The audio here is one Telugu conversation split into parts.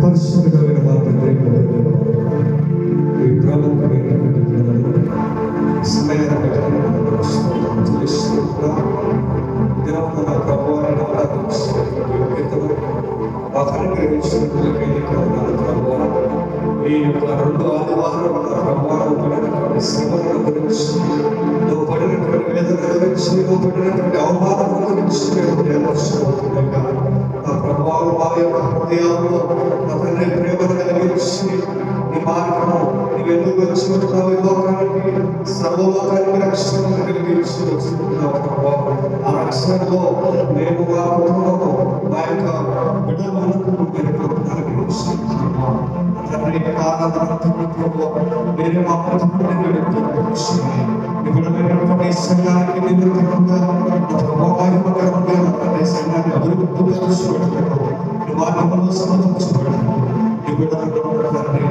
పరిశుద్ధమైన మా తండ్రి, ఈ ప్రముఖమైన సమయాన్ని దినమున ప్రభువాన్ని ఆరాధించినట్లు మాకు అనుగ్రహించినట్లయితే ఈ యొక్క 2 ఆదివారాల ప్రభువాన్ని శ్రమల గురించి, నువ్వు పడినటువంటి వేదన గురించి, నువ్వు పడినటువంటి అవమానం గురించి మేము నేర్చుకుంటున్నాగా ఆ ప్రభావం మా యొక్క హృదయాల్లో మా తండ్రి ప్రేమను కలిగించి నీ మార్గము నీవు ఎందుకు వచ్చి ఉంటున్నావు, ఈ లోకానికి సర్వలోకానికి రక్షణ కలిగించి వచ్చుకుంటున్నావు ప్రభావం. ఆ రక్షణలో మేము మా కుటుంబము మా యొక్క బిడ్డలకు తండ్రి వేరే మా నిపుణమైనటువంటి సంఘానికి నిరుపరంగా ప్రభావకరంగా సంఘాన్ని అభివృద్ధి పరచుకుంటారు, మార్గంలో సమర్పించబడతారు. ఈ బిడ్డలతో తండ్రి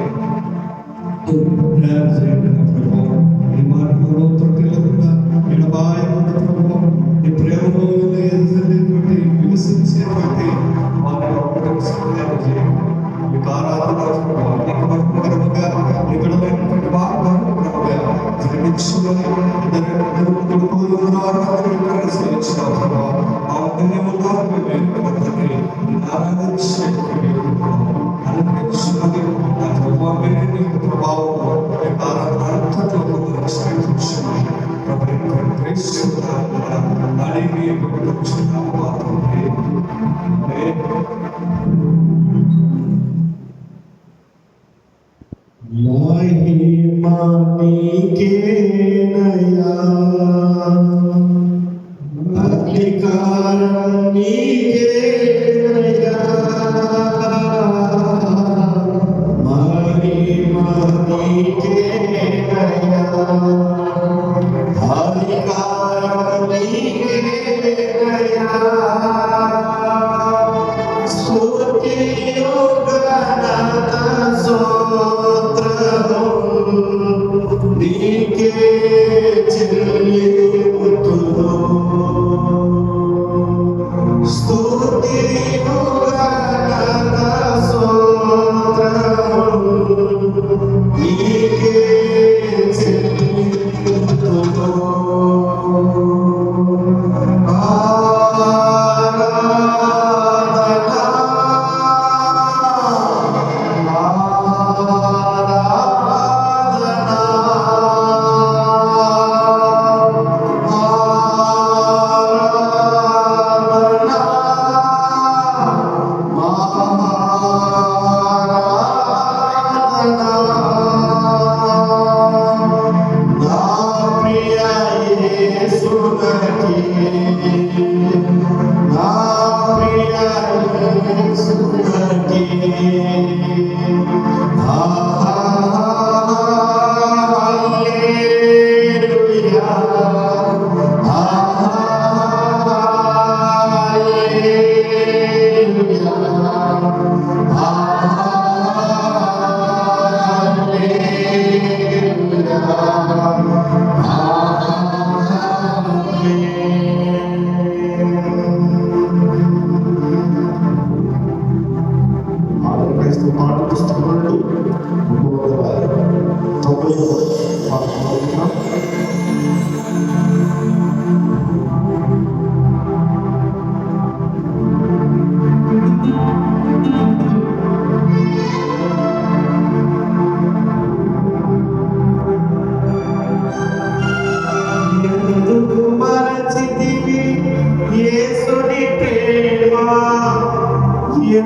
ఈ మార్గంలో తొట్టిల్లకుండా ఎడబాయకుండా ప్రభావం ఈ ప్రేమలో వికసించేటువంటి వారి సహాయం చేయండి. మీకు ఆరాధన నికటమైనటువంటి భాగంగా జీవించుకొని ప్రభావం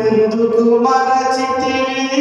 ఎందుకు మరచితివి